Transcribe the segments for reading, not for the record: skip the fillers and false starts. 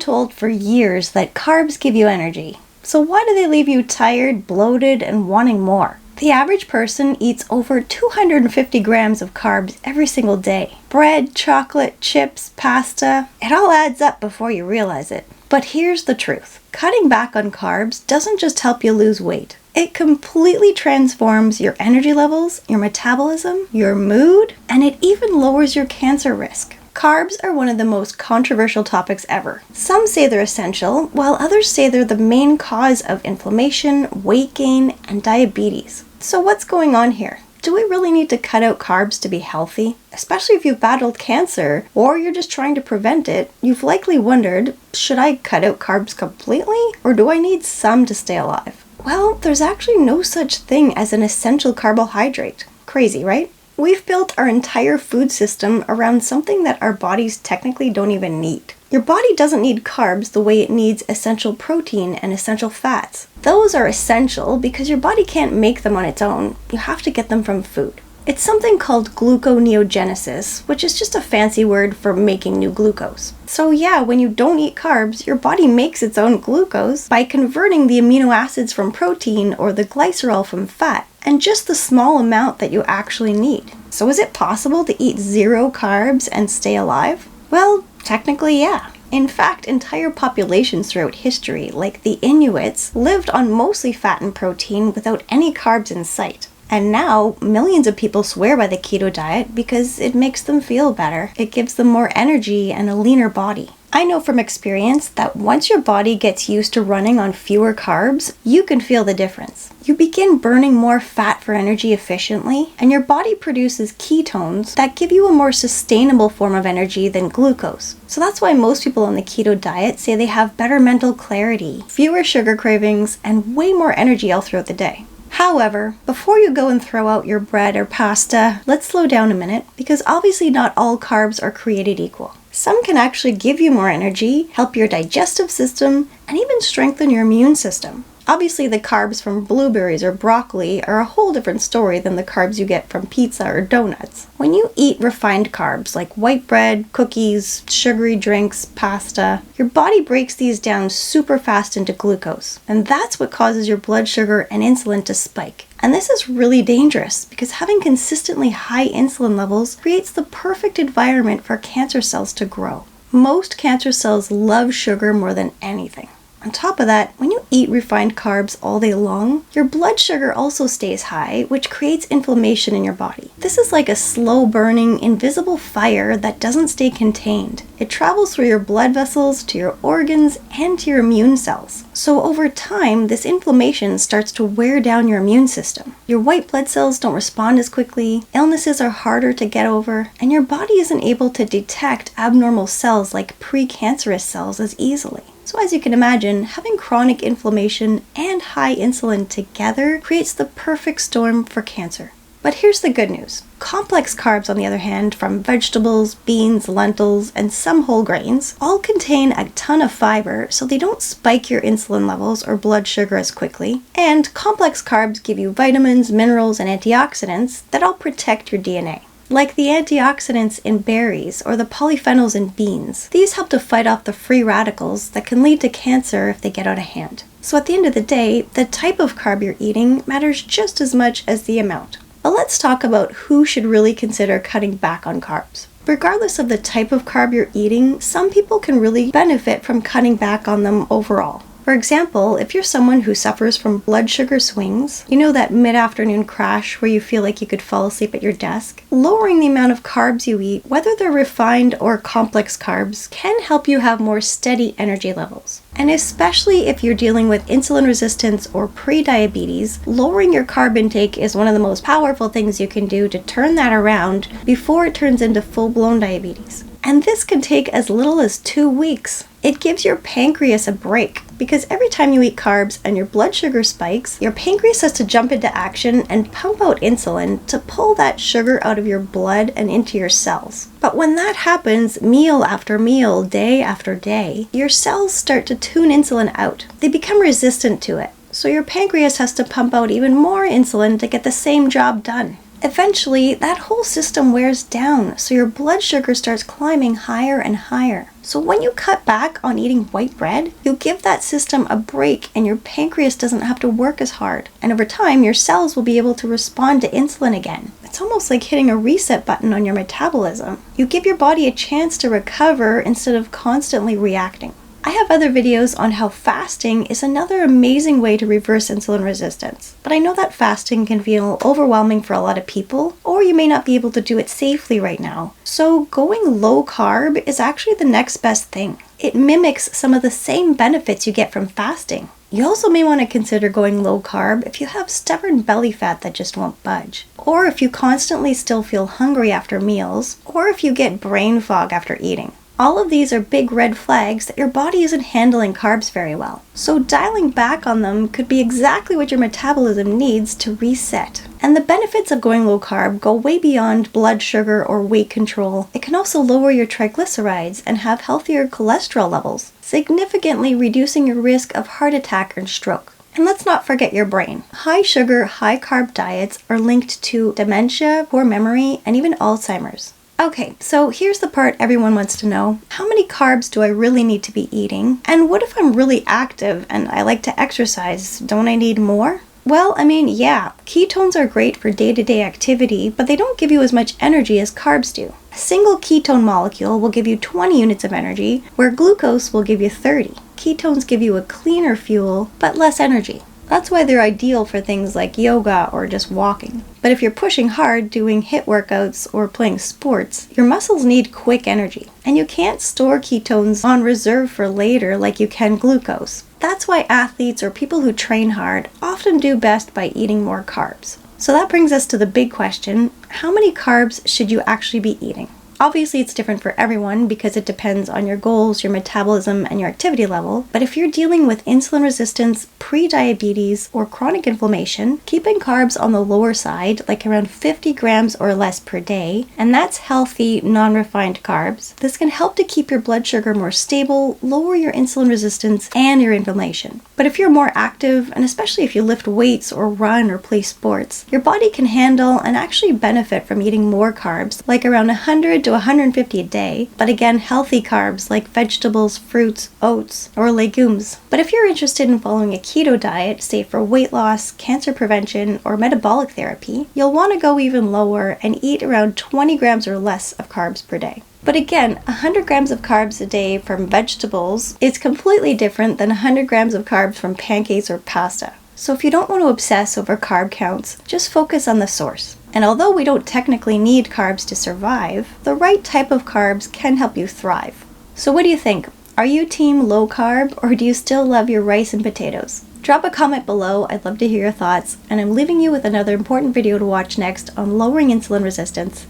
told for years that carbs give you energy. So why do they leave you tired, bloated, and wanting more? The average person eats over 250 grams of carbs every single day. Bread, chocolate, chips, pasta, it all adds up before you realize it. But here's the truth. Cutting back on carbs doesn't just help you lose weight. It completely transforms your energy levels, your metabolism, your mood, and it even lowers your cancer risk. Carbs are one of the most controversial topics ever. Some say they're essential, while others say they're the main cause of inflammation, weight gain, and diabetes. So what's going on here? Do we really need to cut out carbs to be healthy? Especially if you've battled cancer or you're just trying to prevent it, you've likely wondered, should I cut out carbs completely or do I need some to stay alive? Well, there's actually no such thing as an essential carbohydrate. Crazy, right? We've built our entire food system around something that our bodies technically don't even need. Your body doesn't need carbs the way it needs essential protein and essential fats. Those are essential because your body can't make them on its own. You have to get them from food. It's something called gluconeogenesis, which is just a fancy word for making new glucose. So yeah, when you don't eat carbs, your body makes its own glucose by converting the amino acids from protein or the glycerol from fat, and just the small amount that you actually need. So is it possible to eat 0 carbs and stay alive? Well, technically, yeah. In fact, entire populations throughout history, like the Inuits, lived on mostly fat and protein without any carbs in sight. And now, millions of people swear by the keto diet because it makes them feel better. It gives them more energy and a leaner body. I know from experience that once your body gets used to running on fewer carbs, you can feel the difference. You begin burning more fat for energy efficiently, and your body produces ketones that give you a more sustainable form of energy than glucose. So that's why most people on the keto diet say they have better mental clarity, fewer sugar cravings, and way more energy all throughout the day. However, before you go and throw out your bread or pasta, let's slow down a minute because obviously not all carbs are created equal. Some can actually give you more energy, help your digestive system, and even strengthen your immune system. Obviously, the carbs from blueberries or broccoli are a whole different story than the carbs you get from pizza or donuts. When you eat refined carbs like white bread, cookies, sugary drinks, pasta, your body breaks these down super fast into glucose, and that's what causes your blood sugar and insulin to spike. And this is really dangerous because having consistently high insulin levels creates the perfect environment for cancer cells to grow. Most cancer cells love sugar more than anything. On top of that, when you eat refined carbs all day long, your blood sugar also stays high, which creates inflammation in your body. This is like a slow-burning, invisible fire that doesn't stay contained. It travels through your blood vessels, to your organs, and to your immune cells. So over time, this inflammation starts to wear down your immune system. Your white blood cells don't respond as quickly, illnesses are harder to get over, and your body isn't able to detect abnormal cells like precancerous cells as easily. So as you can imagine, having chronic inflammation and high insulin together creates the perfect storm for cancer. But here's the good news. Complex carbs, on the other hand, from vegetables, beans, lentils, and some whole grains, all contain a ton of fiber, so they don't spike your insulin levels or blood sugar as quickly. And complex carbs give you vitamins, minerals, and antioxidants that all protect your DNA. Like the antioxidants in berries or the polyphenols in beans. These help to fight off the free radicals that can lead to cancer if they get out of hand. So at the end of the day, the type of carb you're eating matters just as much as the amount. But let's talk about who should really consider cutting back on carbs. Regardless of the type of carb you're eating, some people can really benefit from cutting back on them overall. For example, if you're someone who suffers from blood sugar swings, you know that mid-afternoon crash where you feel like you could fall asleep at your desk, lowering the amount of carbs you eat, whether they're refined or complex carbs, can help you have more steady energy levels. And especially if you're dealing with insulin resistance or pre-diabetes, lowering your carb intake is one of the most powerful things you can do to turn that around before it turns into full-blown diabetes. And this can take as little as 2 weeks. It gives your pancreas a break because every time you eat carbs and your blood sugar spikes, your pancreas has to jump into action and pump out insulin to pull that sugar out of your blood and into your cells. But when that happens meal after meal, day after day, your cells start to tune insulin out. They become resistant to it. So your pancreas has to pump out even more insulin to get the same job done. Eventually, that whole system wears down, so your blood sugar starts climbing higher and higher. So when you cut back on eating white bread, you give that system a break and your pancreas doesn't have to work as hard. And over time, your cells will be able to respond to insulin again. It's almost like hitting a reset button on your metabolism. You give your body a chance to recover instead of constantly reacting. I have other videos on how fasting is another amazing way to reverse insulin resistance, but I know that fasting can feel overwhelming for a lot of people, or you may not be able to do it safely right now. So going low carb is actually the next best thing. It mimics some of the same benefits you get from fasting. You also may want to consider going low carb if you have stubborn belly fat that just won't budge, or if you constantly still feel hungry after meals, or if you get brain fog after eating. All of these are big red flags that your body isn't handling carbs very well. So dialing back on them could be exactly what your metabolism needs to reset. And the benefits of going low carb go way beyond blood sugar or weight control. It can also lower your triglycerides and have healthier cholesterol levels, significantly reducing your risk of heart attack and stroke. And let's not forget your brain. High sugar, high carb diets are linked to dementia, poor memory, and even Alzheimer's. Okay, so here's the part everyone wants to know. How many carbs do I really need to be eating? And what if I'm really active and I like to exercise? Don't I need more? Well, yeah, ketones are great for day-to-day activity, but they don't give you as much energy as carbs do. A single ketone molecule will give you 20 units of energy, where glucose will give you 30. Ketones give you a cleaner fuel, but less energy. That's why they're ideal for things like yoga or just walking. But if you're pushing hard, doing HIIT workouts, or playing sports, your muscles need quick energy. And you can't store ketones on reserve for later like you can glucose. That's why athletes or people who train hard often do best by eating more carbs. So that brings us to the big question, how many carbs should you actually be eating? Obviously, it's different for everyone because it depends on your goals, your metabolism, and your activity level. But if you're dealing with insulin resistance, pre-diabetes, or chronic inflammation, keeping carbs on the lower side, like around 50 grams or less per day, and that's healthy, non-refined carbs, this can help to keep your blood sugar more stable, lower your insulin resistance, and your inflammation. But if you're more active, and especially if you lift weights or run or play sports, your body can handle and actually benefit from eating more carbs, like around 100 to 150 a day, but again, healthy carbs like vegetables, fruits, oats, or legumes. But if you're interested in following a keto diet, say for weight loss, cancer prevention, or metabolic therapy, you'll want to go even lower and eat around 20 grams or less of carbs per day. But again, 100 grams of carbs a day from vegetables is completely different than 100 grams of carbs from pancakes or pasta. So if you don't want to obsess over carb counts, just focus on the source. And although we don't technically need carbs to survive, the right type of carbs can help you thrive. So what do you think? Are you team low carb, or do you still love your rice and potatoes? Drop a comment below, I'd love to hear your thoughts, and I'm leaving you with another important video to watch next on lowering insulin resistance,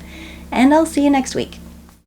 and I'll see you next week.